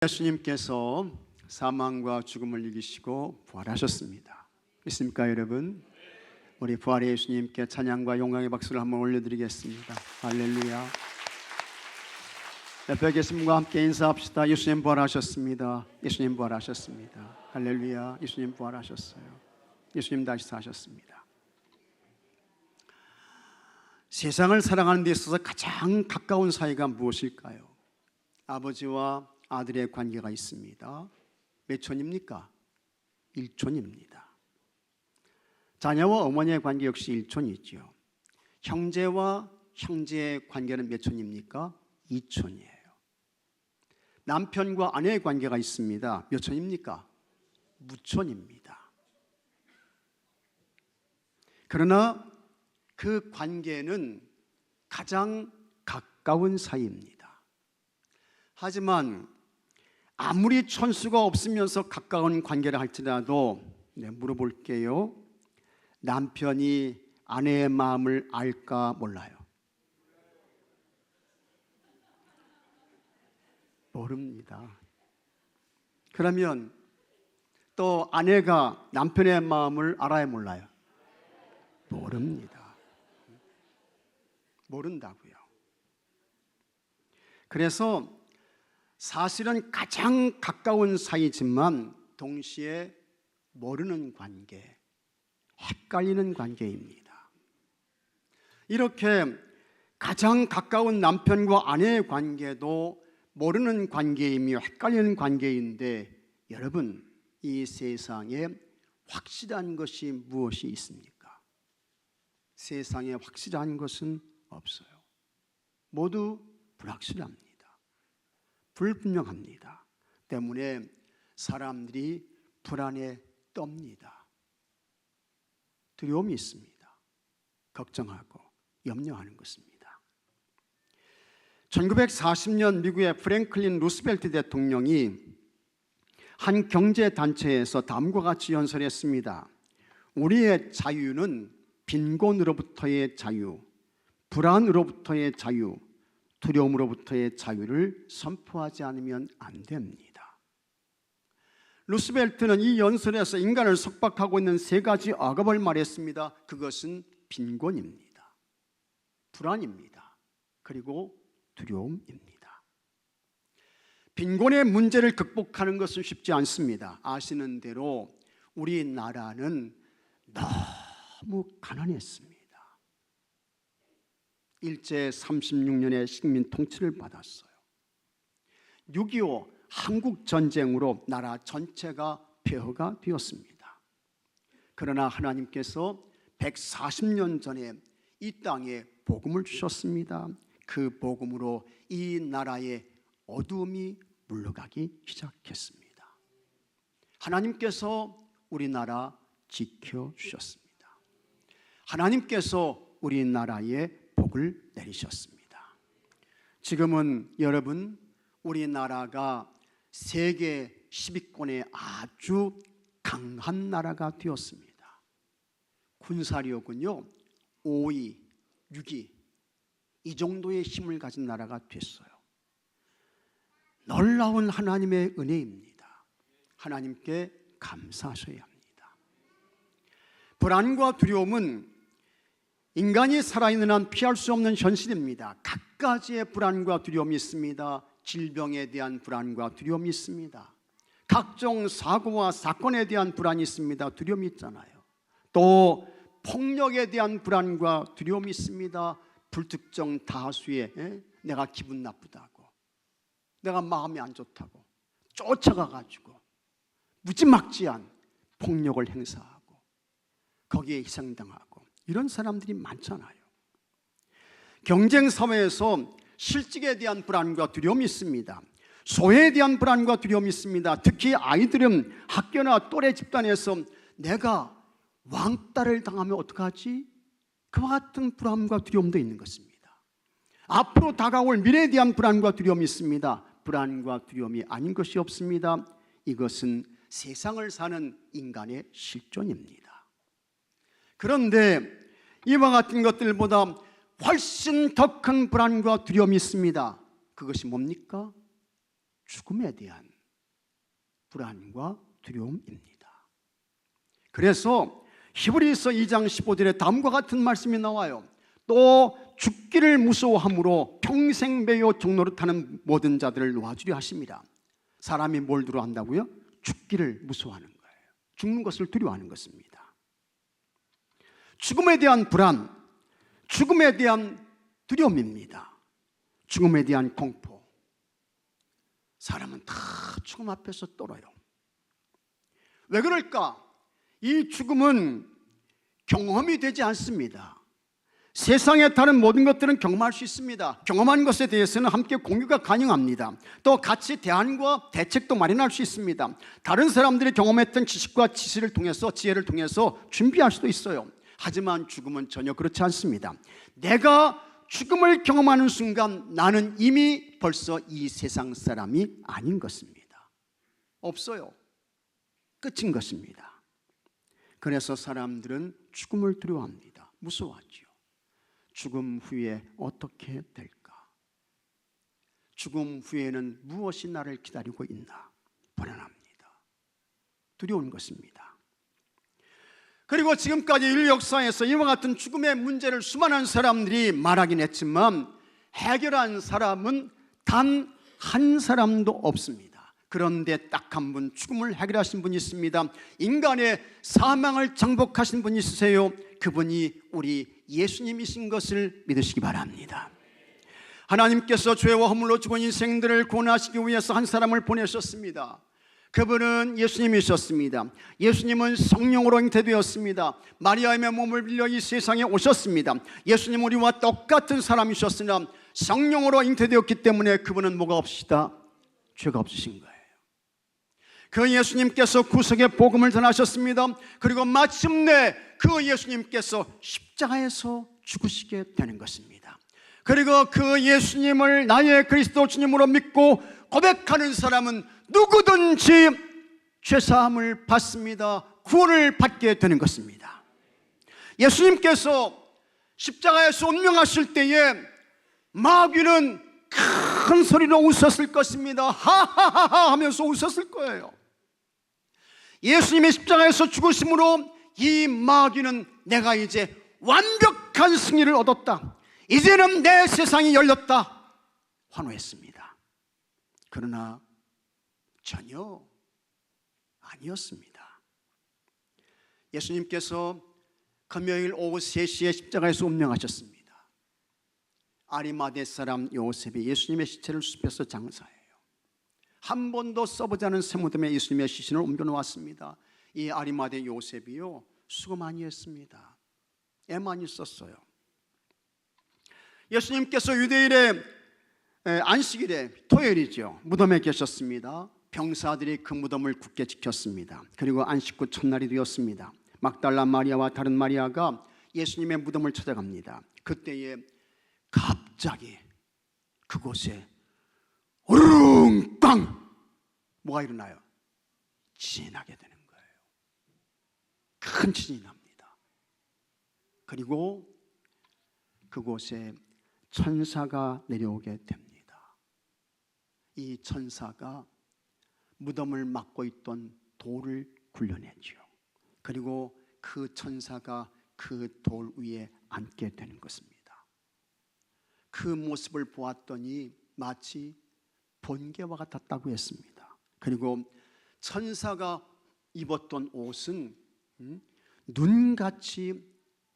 예수님께서 사망과 죽음을 이기시고 부활하셨습니다. 믿습니까 여러분? 우리 부활의 예수님께 찬양과 영광의 박수를 한번 올려드리겠습니다. 할렐루야. 옆에 계신 분과 함께 인사합시다. 예수님 부활하셨습니다. 예수님 부활하셨습니다. 할렐루야. 예수님 부활하셨어요. 예수님 다시 사셨습니다. 세상을 사랑하는 데 있어서 가장 가까운 사이가 무엇일까요? 아버지와 아들의 관계가 있습니다. 몇 촌입니까? 1촌입니다. 자녀와 어머니의 관계 역시 1촌이죠. 형제와 형제의 관계는 몇 촌입니까? 2촌이에요. 남편과 아내의 관계가 있습니다. 몇 촌입니까? 무촌입니다. 그러나 그 관계는 가장 가까운 사이입니다. 하지만 아무리 천수가 없으면서 가까운 관계를 할지라도 물어볼게요. 남편이 아내의 마음을 알까 몰라요? 모릅니다. 그러면 또 아내가 남편의 마음을 알아야 몰라요? 모릅니다. 모른다고요. 그래서 사실은 가장 가까운 사이지만 동시에 모르는 관계, 헷갈리는 관계입니다. 이렇게 가장 가까운 남편과 아내의 관계도 모르는 관계이며 헷갈리는 관계인데, 여러분, 이 세상에 확실한 것이 무엇이 있습니까? 세상에 확실한 것은 없어요. 모두 불확실합니다. 불분명합니다. 때문에 사람들이 불안에 떱니다. 두려움이 있습니다. 걱정하고 염려하는 것입니다. 1940년 미국의 프랭클린 루스벨트 대통령이 한 경제단체에서 다음과 같이 연설했습니다. 우리의 자유는 빈곤으로부터의 자유, 불안으로부터의 자유, 두려움으로부터의 자유를 선포하지 않으면 안 됩니다. 루스벨트는 이 연설에서 인간을 속박하고 있는 세 가지 악업을 말했습니다. 그것은 빈곤입니다, 불안입니다, 그리고 두려움입니다. 빈곤의 문제를 극복하는 것은 쉽지 않습니다. 아시는 대로 우리나라는 너무 가난했습니다. 일제 36년의 식민 통치를 받았어요. 6.25 한국전쟁으로 나라 전체가 폐허가 되었습니다. 그러나 하나님께서 140년 전에 이 땅에 복음을 주셨습니다. 그 복음으로 이 나라의 어두움이 물러가기 시작했습니다. 하나님께서 우리나라 지켜주셨습니다. 하나님께서 우리나라에 복을 내리셨습니다. 지금은 여러분, 우리나라가 세계 10위권의 아주 강한 나라가 되었습니다. 군사력은요 5위, 6위 이 정도의 힘을 가진 나라가 됐어요. 놀라운 하나님의 은혜입니다. 하나님께 감사하셔야 합니다. 불안과 두려움은 인간이 살아있는 한 피할 수 없는 현실입니다. 각가지의 불안과 두려움이 있습니다. 질병에 대한 불안과 두려움이 있습니다. 각종 사고와 사건에 대한 불안이 있습니다. 두려움이 있잖아요. 또 폭력에 대한 불안과 두려움이 있습니다. 불특정 다수의 내가 기분 나쁘다고, 내가 마음이 안 좋다고 쫓아가가지고 무지막지한 폭력을 행사하고 거기에 희생당하고 이런 사람들이 많잖아요. 경쟁사회에서 실직에 대한 불안과 두려움이 있습니다. 소외에 대한 불안과 두려움이 있습니다. 특히 아이들은 학교나 또래 집단에서 내가 왕따를 당하면 어떡하지? 그와 같은 불안과 두려움도 있는 것입니다. 앞으로 다가올 미래에 대한 불안과 두려움이 있습니다. 불안과 두려움이 아닌 것이 없습니다. 이것은 세상을 사는 인간의 실존입니다. 그런데 이와 같은 것들보다 훨씬 더 큰 불안과 두려움이 있습니다. 그것이 뭡니까? 죽음에 대한 불안과 두려움입니다. 그래서 히브리서 2장 15절에 다음과 같은 말씀이 나와요. 또 죽기를 무서워함으로 평생 매여 종노릇하는 모든 자들을 놓아주려 하십니다. 사람이 뭘 두려워한다고요? 죽기를 무서워하는 거예요. 죽는 것을 두려워하는 것입니다. 죽음에 대한 불안, 죽음에 대한 두려움입니다. 죽음에 대한 공포. 사람은 다 죽음 앞에서 떨어요. 왜 그럴까? 이 죽음은 경험이 되지 않습니다. 세상에 다른 모든 것들은 경험할 수 있습니다. 경험한 것에 대해서는 함께 공유가 가능합니다. 또 같이 대안과 대책도 마련할 수 있습니다. 다른 사람들이 경험했던 지식과 지혜를 통해서 준비할 수도 있어요. 하지만 죽음은 전혀 그렇지 않습니다. 내가 죽음을 경험하는 순간 나는 이미 벌써 이 세상 사람이 아닌 것입니다. 없어요. 끝인 것입니다. 그래서 사람들은 죽음을 두려워합니다. 무서워하죠. 죽음 후에 어떻게 될까? 죽음 후에는 무엇이 나를 기다리고 있나? 불안합니다. 두려운 것입니다. 그리고 지금까지 인류 역사에서 이와 같은 죽음의 문제를 수많은 사람들이 말하긴 했지만 해결한 사람은 단 한 사람도 없습니다. 그런데 딱 한 분 죽음을 해결하신 분이 있습니다. 인간의 사망을 정복하신 분이 있으세요. 그분이 우리 예수님이신 것을 믿으시기 바랍니다. 하나님께서 죄와 허물로 죽은 인생들을 구원하시기 위해서 한 사람을 보내셨습니다. 그분은 예수님이셨습니다. 예수님은 성령으로 잉태되었습니다. 마리아의 몸을 빌려 이 세상에 오셨습니다. 예수님 우리와 똑같은 사람이셨으나 성령으로 잉태되었기 때문에 그분은 뭐가 없으시다? 죄가 없으신 거예요. 그 예수님께서 구속의 복음을 전하셨습니다. 그리고 마침내 그 예수님께서 십자가에서 죽으시게 되는 것입니다. 그리고 그 예수님을 나의 그리스도 주님으로 믿고 고백하는 사람은 누구든지 죄사함을 받습니다. 구원을 받게 되는 것입니다. 예수님께서 십자가에서 운명하실 때에 마귀는 큰 소리로 웃었을 것입니다. 하하하하 하면서 웃었을 거예요. 예수님의 십자가에서 죽으심으로 이 마귀는 내가 이제 완벽한 승리를 얻었다, 이제는 내 세상이 열렸다 환호했습니다. 그러나 전혀 아니었습니다. 예수님께서 금요일 오후 3시에 십자가에서 운명하셨습니다. 아리마대 사람 요셉이 예수님의 시체를 수습해서 장사해요. 한 번도 써보지 않은 세무덤에 예수님의 시신을 옮겨놓았습니다. 이 아리마대 요셉이요, 수고 많이 했습니다. 애 많이 썼어요. 예수님께서 유대일에 안식일에 토요일이죠, 무덤에 계셨습니다. 병사들이 그 무덤을 굳게 지켰습니다. 그리고 안식 후 첫날이 되었습니다. 막달라 마리아와 다른 마리아가 예수님의 무덤을 찾아갑니다. 그때에 갑자기 그곳에 으르렁 뭐가 일어나요? 지진이 나게 되는 거예요. 큰 지진이 납니다. 그리고 그곳에 천사가 내려오게 됩니다. 이 천사가 무덤을 막고 있던 돌을 굴려내죠. 그리고 그 천사가 그 돌 위에 앉게 되는 것입니다. 그 모습을 보았더니 마치 번개와 같았다고 했습니다. 그리고 천사가 입었던 옷은 눈같이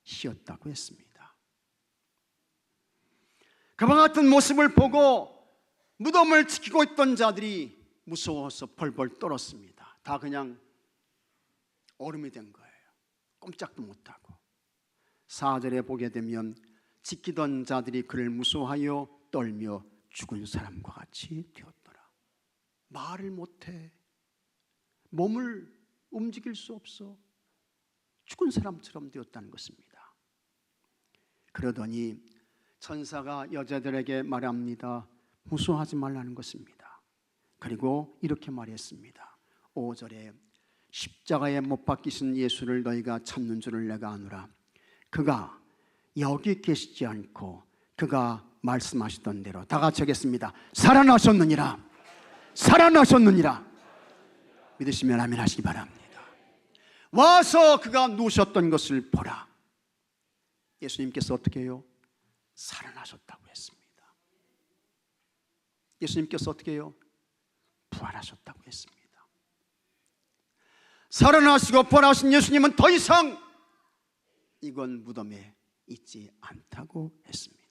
희었다고 했습니다. 그와 같은 모습을 보고 무덤을 지키고 있던 자들이 무서워서 벌벌 떨었습니다. 다 그냥 얼음이 된 거예요. 꼼짝도 못하고. 4절에 보게 되면 지키던 자들이 그를 무서워하여 떨며 죽은 사람과 같이 되었더라. 말을 못해. 몸을 움직일 수 없어. 죽은 사람처럼 되었다는 것입니다. 그러더니 천사가 여자들에게 말합니다. 무서워하지 말라는 것입니다. 그리고 이렇게 말했습니다. 5절에 십자가에 못 박히신 예수를 너희가 찾는 줄을 내가 아노라. 그가 여기 계시지 않고 그가 말씀하시던 대로 다 같이 하겠습니다. 살아나셨느니라. 살아나셨느니라. 믿으시면 아멘 하시기 바랍니다. 와서 그가 누우셨던 것을 보라. 예수님께서 어떻게 해요? 살아나셨다고 했습니다. 예수님께서 어떻게 해요? 부활하셨다고 했습니다. 살아나시고 부활하신 예수님은 더 이상 이건 무덤에 있지 않다고 했습니다.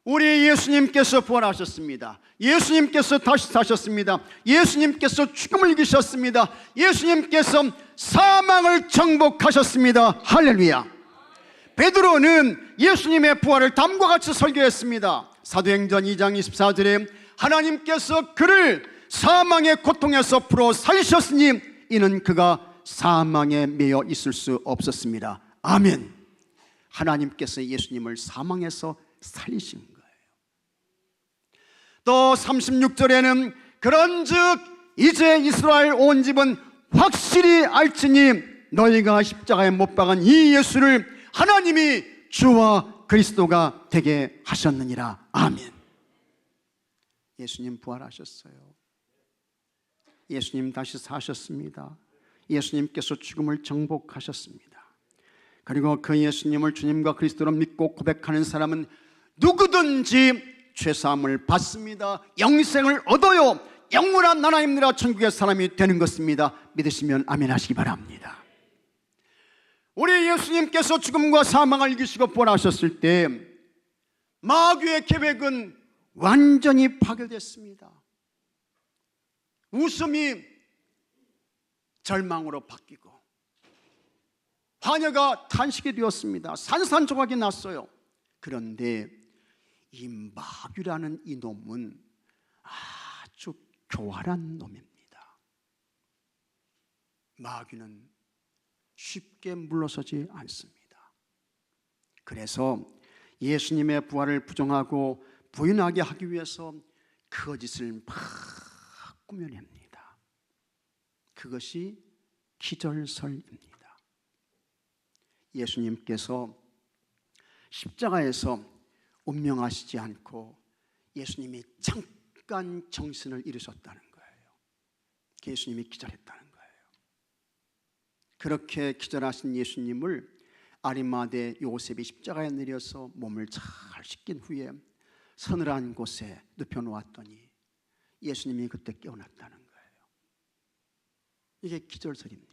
우리 예수님께서 부활하셨습니다. 예수님께서 다시 사셨습니다. 예수님께서 죽음을 이기셨습니다. 예수님께서 사망을 정복하셨습니다. 할렐루야. 베드로는 예수님의 부활을 다음과 같이 설교했습니다. 사도행전 2장 24절에 하나님께서 그를 사망의 고통에서 풀어 살리셨으니 이는 그가 사망에 매여 있을 수 없었습니다. 아멘. 하나님께서 예수님을 사망에서 살리신 거예요. 또 36절에는 그런즉 이제 이스라엘 온 집은 확실히 알지니 너희가 십자가에 못 박은 이 예수를 하나님이 주와 그리스도가 되게 하셨느니라. 아멘. 예수님 부활하셨어요. 예수님 다시 사셨습니다. 예수님께서 죽음을 정복하셨습니다. 그리고 그 예수님을 주님과 그리스도로 믿고 고백하는 사람은 누구든지 죄사함을 받습니다. 영생을 얻어요. 영원한 하나님 나라 천국의 사람이 되는 것입니다. 믿으시면 아멘 하시기 바랍니다. 우리 예수님께서 죽음과 사망을 이기시고 부활하셨을 때 마귀의 계획은 완전히 파괴됐습니다. 웃음이 절망으로 바뀌고 환희가 탄식이 되었습니다. 산산조각이 났어요. 그런데 이 마귀라는 이 놈은 아주 교활한 놈입니다. 마귀는 쉽게 물러서지 않습니다. 그래서 예수님의 부활을 부정하고 부인하게 하기 위해서 거짓을 막 꾸며냅니다. 그것이 기절설입니다. 예수님께서 십자가에서 운명하시지 않고 예수님이 잠깐 정신을 잃으셨다는 거예요. 예수님이 기절했다는 거예요. 그렇게 기절하신 예수님을 아리마대 요셉이 십자가에 내려서 몸을 잘 씻긴 후에 서늘한 곳에 눕혀놓았더니 예수님이 그때 깨어났다는 거예요. 이게 기절설입니다.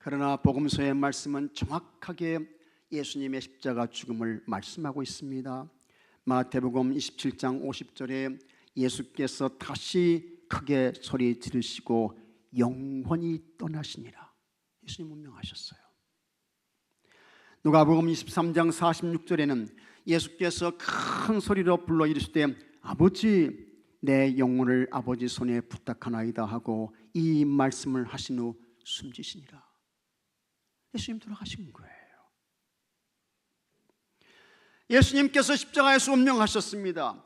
그러나 복음서의 말씀은 정확하게 예수님의 십자가 죽음을 말씀하고 있습니다. 마태복음 27장 50절에 예수께서 다시 크게 소리 지르시고 영원히 떠나시니라. 예수님 운명하셨어요. 누가복음 23장 46절에는 예수께서 큰 소리로 불러 이르시되 아버지 내 영혼을 아버지 손에 부탁하나이다 하고 이 말씀을 하신 후 숨지시니라. 예수님 돌아가신 거예요. 예수님께서 십자가에서 운명하셨습니다.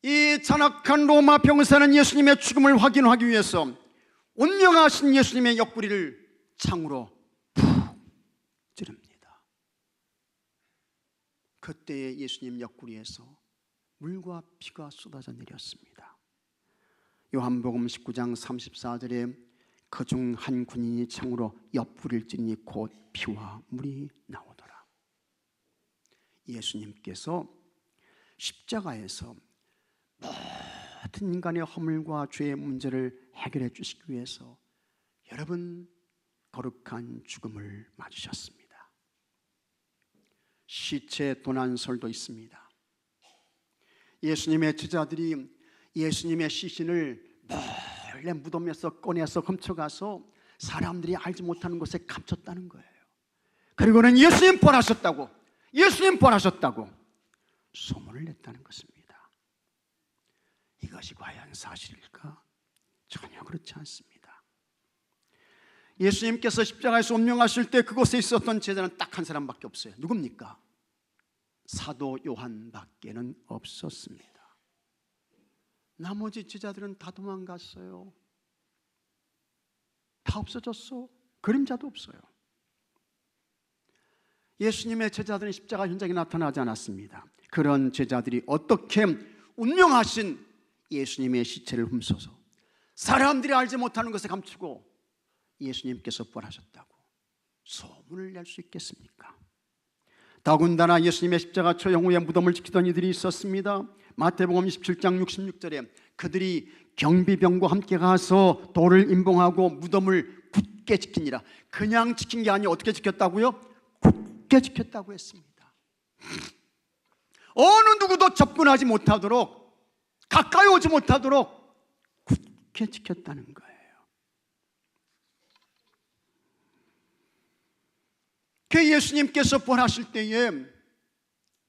이 잔악한 로마 병사는 예수님의 죽음을 확인하기 위해서 운명하신 예수님의 옆구리를 창으로 푹 찌릅니다. 그때의 예수님 옆구리에서 물과 피가 쏟아져 내렸습니다. 요한복음 19장 34절에 그중 한 군인이 창으로 옆구리를 찌르니 곧 피와 물이 나오더라. 예수님께서 십자가에서 모든 인간의 허물과 죄의 문제를 해결해 주시기 위해서 여러분 거룩한 죽음을 맞으셨습니다. 시체 도난설도 있습니다. 예수님의 제자들이 예수님의 시신을 몰래 무덤에서 꺼내서 훔쳐가서 사람들이 알지 못하는 곳에 감췄다는 거예요. 그리고는 예수님 부활하셨다고, 예수님 부활하셨다고 소문을 냈다는 것입니다. 이것이 과연 사실일까? 전혀 그렇지 않습니다. 예수님께서 십자가에서 운명하실 때 그곳에 있었던 제자는 딱 한 사람밖에 없어요. 누굽니까? 사도 요한밖에는 없었습니다. 나머지 제자들은 다 도망갔어요. 다 없어졌어. 그림자도 없어요. 예수님의 제자들은 십자가 현장에 나타나지 않았습니다. 그런 제자들이 어떻게 운명하신 예수님의 시체를 훔쳐서 사람들이 알지 못하는 것을 감추고 예수님께서 부활하셨다고 소문을 낼 수 있겠습니까? 더군다나 예수님의 십자가 처형 후에 무덤을 지키던 이들이 있었습니다. 마태복음 27장 66절에 그들이 경비병과 함께 가서 돌을 임봉하고 무덤을 굳게 지키니라. 그냥 지킨 게 아니라 어떻게 지켰다고요? 굳게 지켰다고 했습니다. 어느 누구도 접근하지 못하도록, 가까이 오지 못하도록 굳게 지켰다는 거예요. 그 예수님께서 부활하실 때에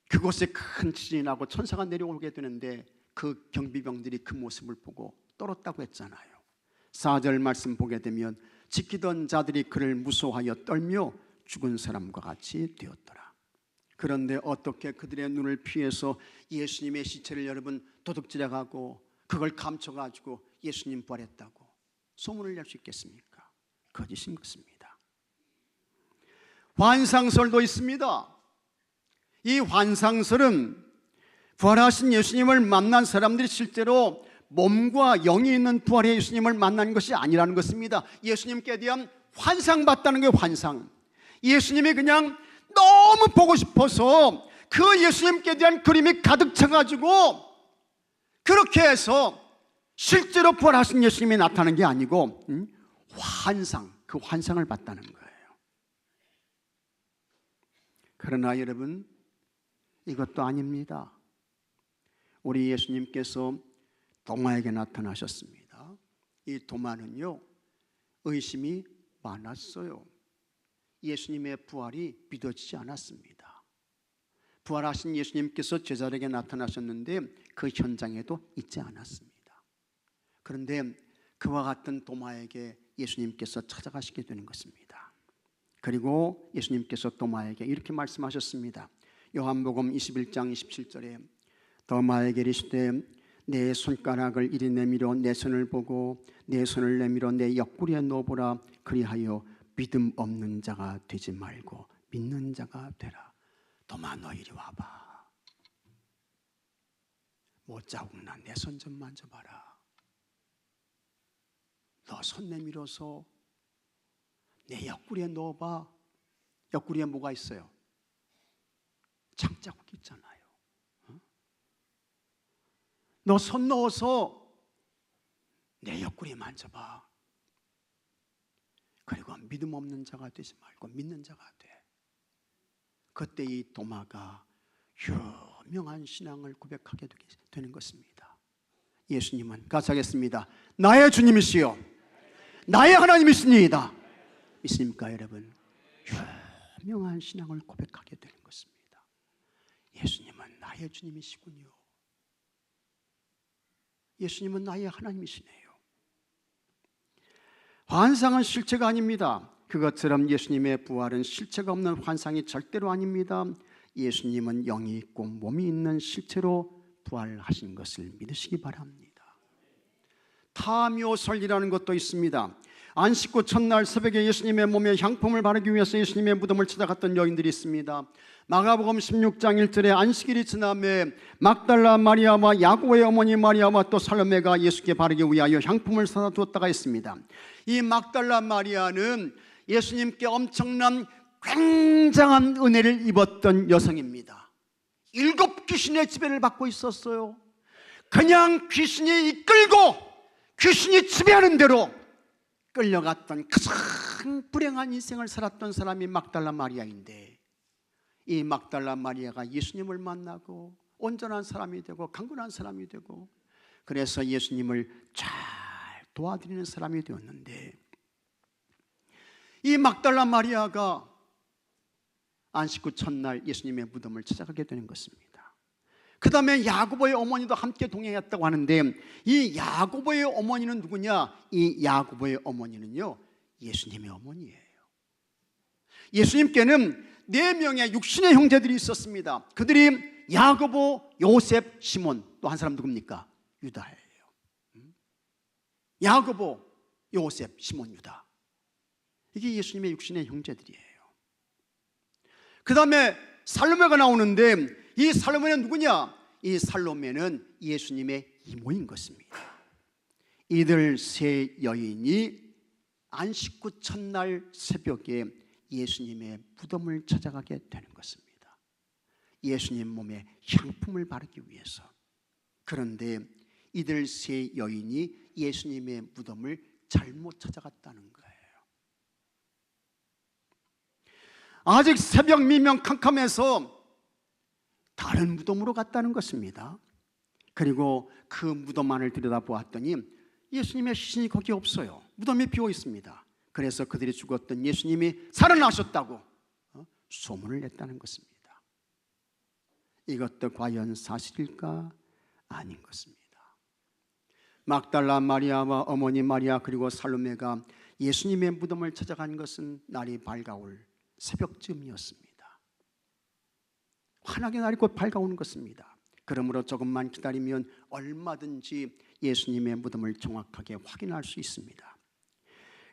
그곳에 큰 지진이 나고 천사가 내려오게 되는데 그 경비병들이 그 모습을 보고 떨었다고 했잖아요. 4절 말씀 보게 되면 지키던 자들이 그를 무서워하여 떨며 죽은 사람과 같이 되었더라. 그런데 어떻게 그들의 눈을 피해서 예수님의 시체를 여러분 도둑질해가고 그걸 감춰가지고 예수님 부활했다고 소문을 낼 수 있겠습니까? 거짓인 것입니다. 환상설도 있습니다. 이 환상설은 부활하신 예수님을 만난 사람들이 실제로 몸과 영이 있는 부활의 예수님을 만난 것이 아니라는 것입니다. 예수님께 대한 환상봤다는 게 환상. 예수님이 그냥 너무 보고 싶어서 그 예수님께 대한 그림이 가득 차가지고 그렇게 해서 실제로 부활하신 예수님이 나타나는 게 아니고 환상, 그 환상을 봤다는 거예요. 그러나 여러분, 이것도 아닙니다. 우리 예수님께서 도마에게 나타나셨습니다. 이 도마는요, 의심이 많았어요. 예수님의 부활이 믿어지지 않았습니다. 부활하신 예수님께서 제자에게 나타나셨는데 그 현장에도 있지 않았습니다. 그런데 그와 같은 도마에게 예수님께서 찾아가시게 되는 것입니다. 그리고 예수님께서 도마에게 이렇게 말씀하셨습니다. 요한복음 21장 27절에 도마에게 이르시되 내 손가락을 이리 내밀어 내 손을 보고 내 손을 내밀어 내 옆구리에 넣어보라. 그리하여 믿음 없는 자가 되지 말고 믿는 자가 되라. 도마, 너 이리 와봐. 못 자국나 내 손 좀 만져봐라. 너 손 내밀어서 내 옆구리에 넣어봐. 옆구리에 뭐가 있어요? 창자국 있잖아요. 너 손 넣어서 내 옆구리에 만져봐. 그리고 믿음 없는 자가 되지 말고 믿는 자가 돼. 그때 이 도마가 유명한 신앙을 고백하게 되는 것입니다. 예수님은 같이 하겠습니다. 나의 주님이시여 나의 하나님이시니이다. 믿습니까 여러분? 유명한 신앙을 고백하게 되는 것입니다. 예수님은 나의 주님이시군요. 예수님은 나의 하나님이시네요. 환상은 실체가 아닙니다. 그것처럼 예수님의 부활은 실체가 없는 환상이 절대로 아닙니다. 예수님은 영이 있고 몸이 있는 실체로 부활하신 것을 믿으시기 바랍니다. 타묘설이라는 것도 있습니다. 안식 후 첫날 새벽에 예수님의 몸에 향품을 바르기 위해서 예수님의 무덤을 찾아갔던 여인들이 있습니다. 마가복음 16장 1절에 안식일이 지남에 막달라 마리아와 야고보의 어머니 마리아와 또 살로메가 예수께 바르기 위하여 향품을 사다 두었다가 있습니다. 이 막달라 마리아는 예수님께 엄청난 굉장한 은혜를 입었던 여성입니다. 7 귀신의 지배를 받고 있었어요. 그냥 귀신이 이끌고 귀신이 지배하는 대로 끌려갔던 가장 불행한 인생을 살았던 사람이 막달라 마리아인데, 이 막달라 마리아가 예수님을 만나고 온전한 사람이 되고 강건한 사람이 되고 그래서 예수님을 잘 도와드리는 사람이 되었는데, 이 막달라 마리아가 안식 후 첫날 예수님의 무덤을 찾아가게 되는 것입니다. 그 다음에 야고보의 어머니도 함께 동행했다고 하는데, 이 야고보의 어머니는 누구냐? 이 야고보의 어머니는요, 예수님의 어머니예요. 예수님께는 4명의 육신의 형제들이 있었습니다. 그들이 야고보, 요셉, 시몬, 또 한 사람 누굽니까? 유다예요. 야고보, 요셉, 시몬, 유다. 이게 예수님의 육신의 형제들이에요. 그 다음에 살로메가 나오는데, 이 살로메는 누구냐? 이 살로메는 예수님의 이모인 것입니다. 이들 세 여인이 안식 후 첫날 새벽에 예수님의 무덤을 찾아가게 되는 것입니다. 예수님 몸에 향품을 바르기 위해서. 그런데 이들 세 여인이 예수님의 무덤을 잘못 찾아갔다는 거예요. 아직 새벽 미명 캄캄해서 다른 무덤으로 갔다는 것입니다. 그리고 그 무덤 안을 들여다보았더니 예수님의 시신이 거기 없어요. 무덤이 비어 있습니다. 그래서 그들이 죽었던 예수님이 살아나셨다고 소문을 냈다는 것입니다. 이것도 과연 사실일까? 아닌 것입니다. 막달라 마리아와 어머니 마리아 그리고 살로메가 예수님의 무덤을 찾아간 것은 날이 밝아올 새벽쯤이었습니다. 환하게 날이 곧 밝아오는 것입니다. 그러므로 조금만 기다리면 얼마든지 예수님의 무덤을 정확하게 확인할 수 있습니다.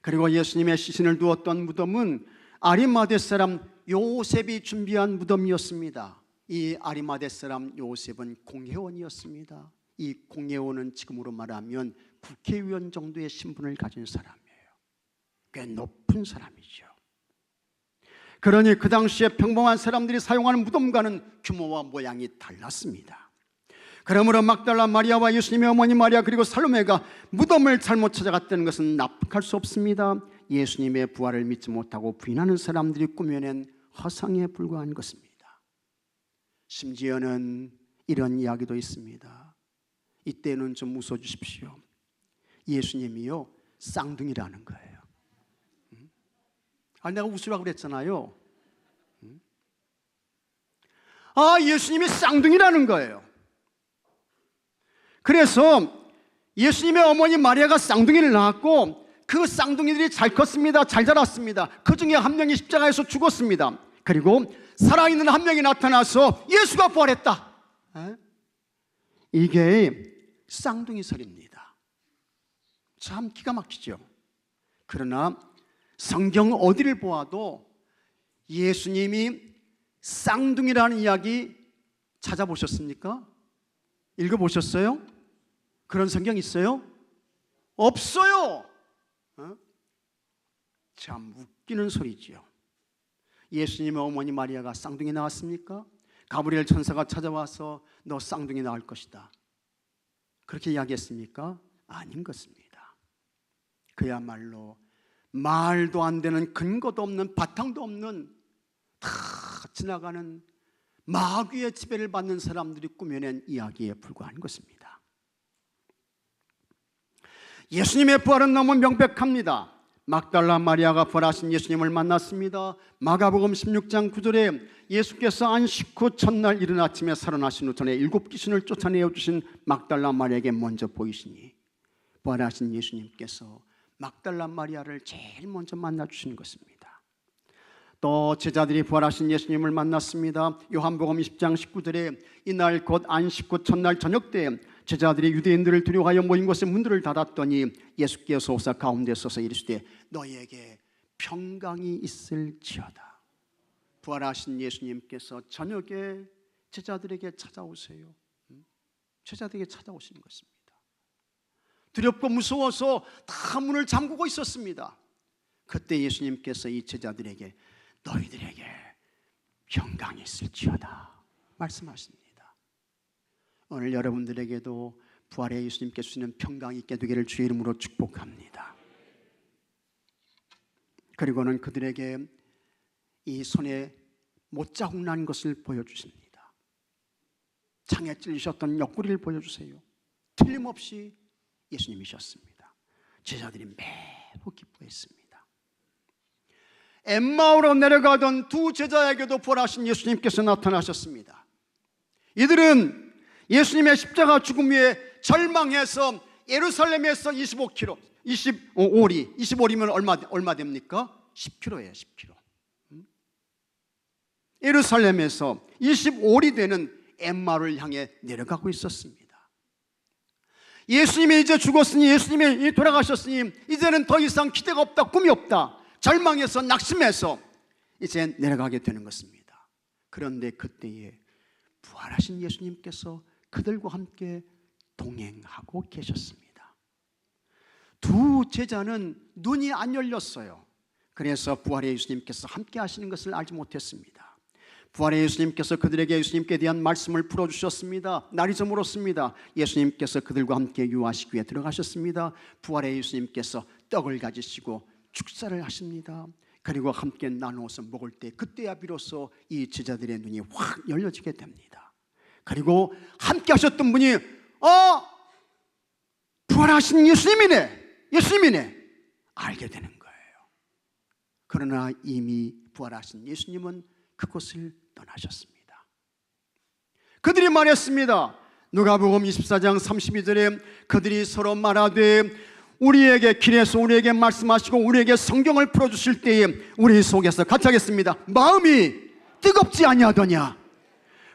그리고 예수님의 시신을 두었던 무덤은 아리마대 사람 요셉이 준비한 무덤이었습니다. 이 아리마대 사람 요셉은 공회원이었습니다. 이 공회원은 지금으로 말하면 국회의원 정도의 신분을 가진 사람이에요. 꽤 높은 사람이죠. 그러니 그 당시에 평범한 사람들이 사용하는 무덤과는 규모와 모양이 달랐습니다. 그러므로 막달라 마리아와 예수님의 어머니 마리아 그리고 살로메가 무덤을 잘못 찾아갔다는 것은 납득할 수 없습니다. 예수님의 부활을 믿지 못하고 부인하는 사람들이 꾸며낸 허상에 불과한 것입니다. 심지어는 이런 이야기도 있습니다. 이때는 좀 웃어주십시오. 예수님이요 쌍둥이라는 거예요. 내가 웃으라고 그랬잖아요. 예수님이 쌍둥이라는 거예요. 그래서 예수님의 어머니 마리아가 쌍둥이를 낳았고 그 쌍둥이들이 잘 컸습니다. 잘 자랐습니다. 그 중에 한 명이 십자가에서 죽었습니다. 그리고 살아있는 한 명이 나타나서 예수가 부활했다. 이게 쌍둥이설입니다. 참 기가 막히죠. 그러나 성경 어디를 보아도 예수님이 쌍둥이라는 이야기 찾아보셨습니까? 읽어보셨어요? 그런 성경 있어요? 없어요. 참 웃기는 소리지요. 예수님의 어머니 마리아가 쌍둥이 낳았습니까? 가브리엘 천사가 찾아와서 너 쌍둥이 낳을 것이다 그렇게 이야기했습니까? 아닌 것입니다. 그야말로 말도 안 되는 근거도 없는 바탕도 없는 다 지나가는 마귀의 지배를 받는 사람들이 꾸며낸 이야기에 불과한 것입니다. 예수님의 부활은 너무 명백합니다. 막달라 마리아가 부활하신 예수님을 만났습니다. 마가복음 16장 9절에 예수께서 안식 후 첫날 이른 아침에 살아나신 후 전에 7 귀신을 쫓아내어 주신 막달라 마리아에게 먼저 보이시니 부활하신 예수님께서 막달라 마리아를 제일 먼저 만나주시는 것입니다. 또 제자들이 부활하신 예수님을 만났습니다. 요한복음 20장 19절에 이날 곧 안식 후 첫날 저녁 때 제자들이 유대인들을 두려워하여 모인 곳에 문들을 닫았더니 예수께서 오사 가운데 서서 이르시되 너희에게 평강이 있을지어다. 부활하신 예수님께서 저녁에 제자들에게 찾아오세요. 제자들에게 찾아오시는 것입니다. 두렵고 무서워서 다 문을 잠그고 있었습니다. 그때 예수님께서 이 제자들에게 너희들에게 평강이 있을지어다 말씀하십니다. 오늘 여러분들에게도 부활의 예수님께 주시는 평강이 있게 되기를 주의 이름으로 축복합니다. 그리고는 그들에게 이 손에 못자국 난 것을 보여주십니다. 창에 찔리셨던 옆구리를 보여주세요. 틀림없이 예수님이셨습니다. 제자들이 매우 기뻐했습니다. 엠마오로 내려가던 두 제자에게도 부활하신 예수님께서 나타나셨습니다. 이들은 예수님의 십자가 죽음 위에 절망해서 예루살렘에서 25km, 25리면 얼마 됩니까? 10km예요. 10km. 예루살렘에서 25리 되는 엠마오를 향해 내려가고 있었습니다. 예수님이 이제 죽었으니, 예수님이 돌아가셨으니 이제는 더 이상 기대가 없다, 꿈이 없다, 절망해서 낙심해서 이제 내려가게 되는 것입니다. 그런데 그때에 부활하신 예수님께서 그들과 함께 동행하고 계셨습니다. 두 제자는 눈이 안 열렸어요. 그래서 부활의 예수님께서 함께 하시는 것을 알지 못했습니다. 부활의 예수님께서 그들에게 예수님께 대한 말씀을 풀어주셨습니다. 날이 저물었습니다. 예수님께서 그들과 함께 유아식구에 들어가셨습니다. 부활의 예수님께서 떡을 가지시고 축사를 하십니다. 그리고 함께 나누어서 먹을 때, 그때야 비로소 이 제자들의 눈이 확 열려지게 됩니다. 그리고 함께 하셨던 분이 부활하신 예수님이네 알게 되는 거예요. 그러나 이미 부활하신 예수님은 그곳을 떠나셨습니다. 그들이 말했습니다. 누가복음 24장 32절에 그들이 서로 말하되 우리에게 길에서 우리에게 말씀하시고 우리에게 성경을 풀어주실 때에 우리 속에서 같이 하겠습니다. 마음이 뜨겁지 아니하더냐.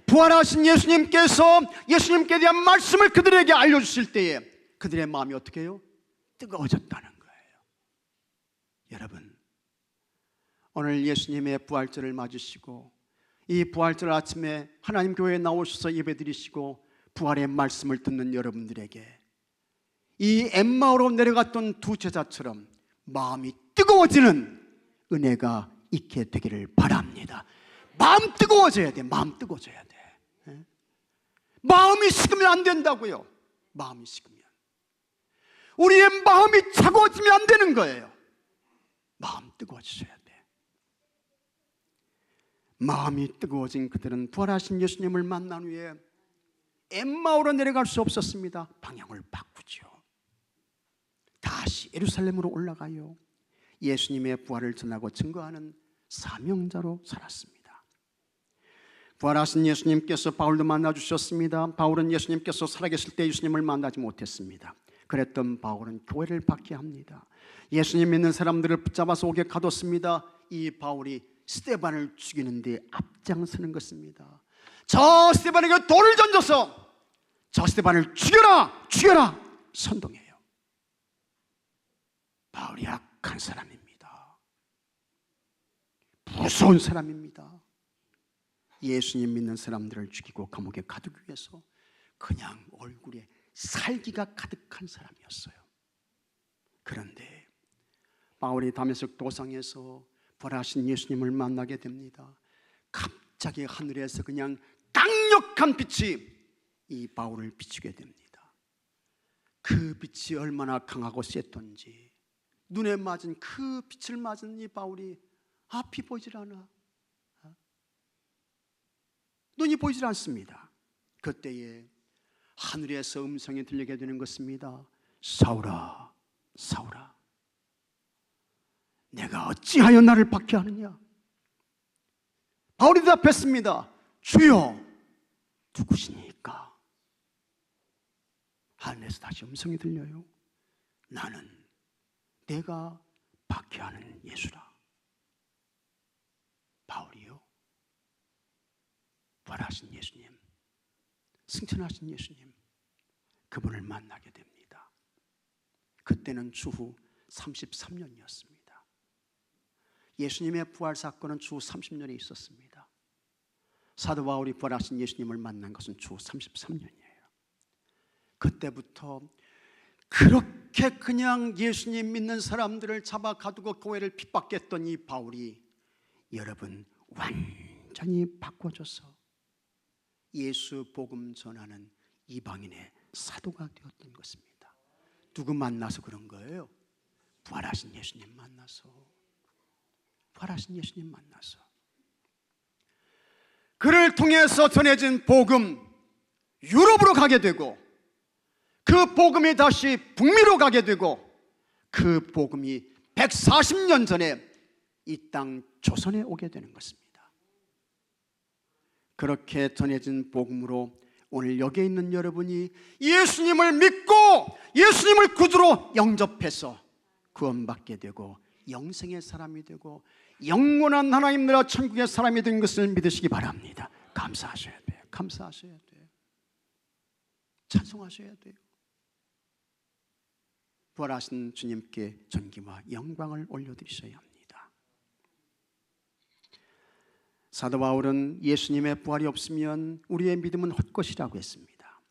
부활하신 예수님께 대한 말씀을 그들에게 알려주실 때에 그들의 마음이 어떻게 해요? 뜨거워졌다는 거예요. 여러분, 오늘 예수님의 부활절을 맞으시고 이 부활절 아침에 하나님 교회에 나오셔서 예배드리시고 부활의 말씀을 듣는 여러분들에게 이 엠마오로 내려갔던 두 제자처럼 마음이 뜨거워지는 은혜가 있게 되기를 바랍니다. 마음 뜨거워져야 돼. 마음 뜨거워져야 돼. 마음이 식으면 안 된다고요. 마음이 식으면 우리의 마음이 차가워지면 안 되는 거예요. 마음 뜨거워지셔야 돼. 마음이 뜨거워진 그들은 부활하신 예수님을 만난 후에 엠마오로 내려갈 수 없었습니다. 방향을 바꾸죠. 다시 예루살렘으로 올라가요. 예수님의 부활을 전하고 증거하는 사명자로 살았습니다. 부활하신 예수님께서 바울도 만나주셨습니다. 바울은 예수님께서 살아계실 때 예수님을 만나지 못했습니다. 그랬던 바울은 교회를 박해합니다. 예수님 믿는 사람들을 붙잡아서 옥에 가뒀습니다. 이 바울이 스데반을 죽이는데 앞장서는 것입니다. 저 스데반에게 돌을 던져서 저 스데반을 죽여라 선동해요. 바울이 악한 사람입니다. 무서운 사람입니다. 예수님 믿는 사람들을 죽이고 감옥에 가두기 위해서 그냥 얼굴에 살기가 가득한 사람이었어요. 그런데 바울이 다메섹 도상에서 부활하신 예수님을 만나게 됩니다. 갑자기 하늘에서 그냥 강력한 빛이 이 바울을 비추게 됩니다. 그 빛이 얼마나 강하고 셌던지 눈에 맞은 그 빛을 맞은 이 바울이 앞이 보이질 않아. 눈이 보이질 않습니다. 그때에 하늘에서 음성이 들리게 되는 것입니다. 사울아, 사울아, 내가 어찌하여 나를 박해하느냐? 바울이 대답했습니다. 주여, 누구시니까? 하늘에서 다시 음성이 들려요. 나는 내가 박해하는 예수라. 바울이요, 부활하신 예수님, 승천하신 예수님, 그분을 만나게 됩니다. 그때는 주후 33년이었습니다. 예수님의 부활 사건은 주후 30년에 있었습니다. 사도 바울이 부활하신 예수님을 만난 것은 주후 33년이에요. 그때부터 그렇게 그냥 예수님 믿는 사람들을 잡아 가두고 교회를 핍박했던 이 바울이 여러분 완전히 바꿔져서 예수 복음 전하는 이방인의 사도가 되었던 것입니다. 누구 만나서 그런 거예요? 부활하신 예수님 만나서. 부활하신 예수님 만나서. 그를 통해서 전해진 복음 유럽으로 가게 되고 그 복음이 다시 북미로 가게 되고 그 복음이 140년 전에 이 땅 조선에 오게 되는 것입니다. 그렇게 전해진 복음으로 오늘 여기에 있는 여러분이 예수님을 믿고 예수님을 구주로 영접해서 구원받게 되고 영생의 사람이 되고 영원한 하나님 나라 천국의 사람이 된 것을 믿으시기 바랍니다. 감사하셔야 돼요. 감사하셔야 돼요. 찬송하셔야 돼요. 부활하신 주님께 존귀와 영광을 올려드리셔야 합니다. 사도 바울은 예수님의 부활이 없으면 우리의 믿음은 헛것이라고 했습니다.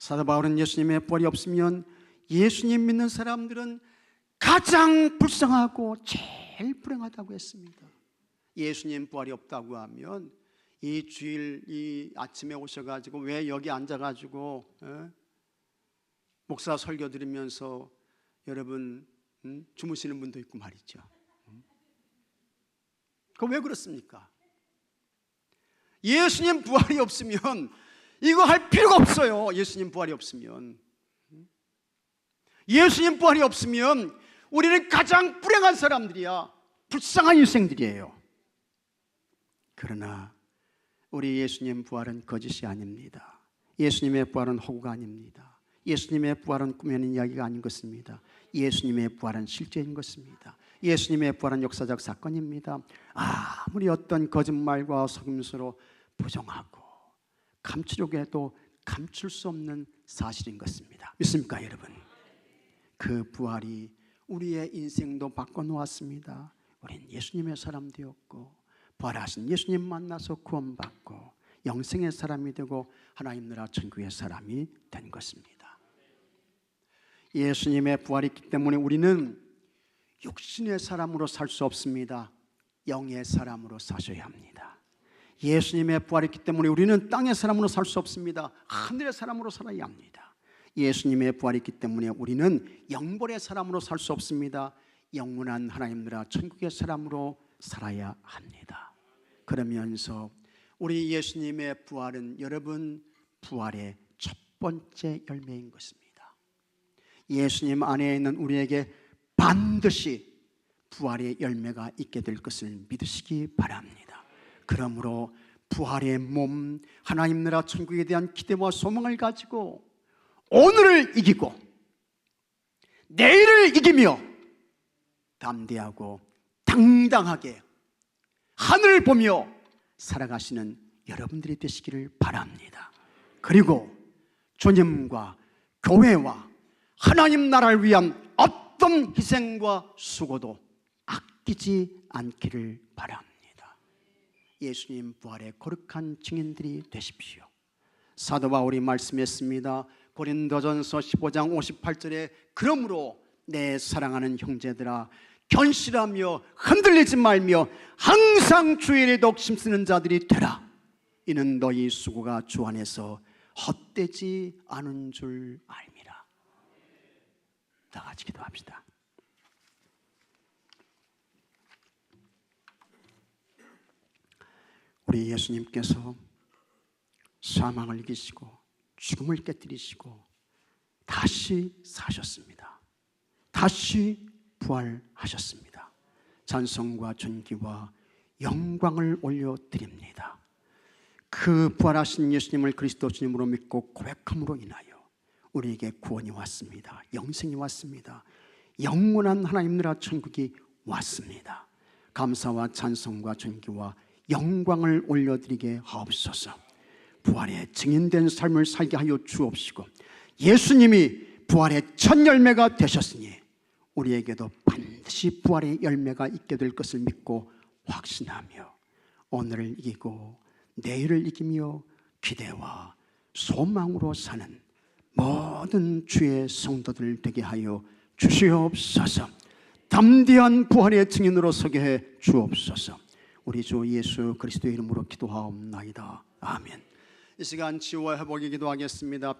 사도 바울은 예수님의 부활이 없으면 예수님 믿는 사람들은 가장 불쌍하고 제일 불행하다고 했습니다. 예수님 부활이 없다고 하면 이 주일 이 아침에 오셔가지고 왜 여기 앉아가지고 목사 설교 들으면서 여러분 주무시는 분도 있고 말이죠. 그거 왜 그렇습니까? 예수님 부활이 없으면 이거 할 필요가 없어요. 예수님 부활이 없으면. 예수님 부활이 없으면 우리는 가장 불행한 사람들이야. 불쌍한 인생들이에요. 그러나 우리 예수님 부활은 거짓이 아닙니다. 예수님의 부활은 허구가 아닙니다. 예수님의 부활은 꾸며낸 이야기가 아닌 것입니다. 예수님의 부활은 실제인 것입니다. 예수님의 부활은 역사적 사건입니다. 아무리 어떤 거짓말과 속임수로 부정하고 감추려고 해도 감출 수 없는 사실인 것입니다. 믿습니까 여러분? 그 부활이 우리의 인생도 바꿔놓았습니다. 우린 예수님의 사람 되었고 부활하신 예수님 만나서 구원받고 영생의 사람이 되고 하나님 나라 천국의 사람이 된 것입니다. 예수님의 부활이 있기 때문에 우리는 육신의 사람으로 살 수 없습니다. 영의 사람으로 사셔야 합니다. 예수님의 부활이 있기 때문에 우리는 땅의 사람으로 살 수 없습니다. 하늘의 사람으로 살아야 합니다. 예수님의 부활이 있기 때문에 우리는 영벌의 사람으로 살 수 없습니다. 영원한 하나님 나라 천국의 사람으로 살아야 합니다. 그러면서 우리 예수님의 부활은 여러분 부활의 첫 번째 열매인 것입니다. 예수님 안에 있는 우리에게 반드시 부활의 열매가 있게 될 것을 믿으시기 바랍니다. 그러므로 부활의 몸, 하나님 나라 천국에 대한 기대와 소망을 가지고 오늘을 이기고 내일을 이기며 담대하고 당당하게 하늘을 보며 살아가시는 여러분들이 되시기를 바랍니다. 그리고 주님과 교회와 하나님 나라를 위한 어떤 희생과 수고도 아끼지 않기를 바랍니다. 예수님 부활의 거룩한 증인들이 되십시오. 사도 바울이 말씀했습니다. 고린도전서 15장 58절에 그러므로 내 사랑하는 형제들아 견실하며 흔들리지 말며 항상 주의 일에 독심쓰는 자들이 되라. 이는 너희 수고가 주 안에서 헛되지 않은 줄 알미라. 다 같이 기도합시다. 우리 예수님께서 사망을 이기시고 죽음을 깨뜨리시고 다시 사셨습니다. 다시 부활하셨습니다. 찬송과 존귀와 영광을 올려드립니다. 그 부활하신 예수님을 그리스도 주님으로 믿고 고백함으로 인하여 우리에게 구원이 왔습니다. 영생이 왔습니다. 영원한 하나님 나라 천국이 왔습니다. 감사와 찬송과 존귀와 영광을 올려드리게 하옵소서. 부활의 증인된 삶을 살게 하여 주옵시고 예수님이 부활의 첫 열매가 되셨으니 우리에게도 반드시 부활의 열매가 있게 될 것을 믿고 확신하며 오늘을 이기고 내일을 이기며 기대와 소망으로 사는 모든 주의 성도들 되게 하여 주시옵소서. 담대한 부활의 증인으로 서게 해 주옵소서. 우리 주 예수 그리스도의 이름으로 기도하옵나이다. 아멘. 이 시간 치유와 회복의 기도하겠습니다.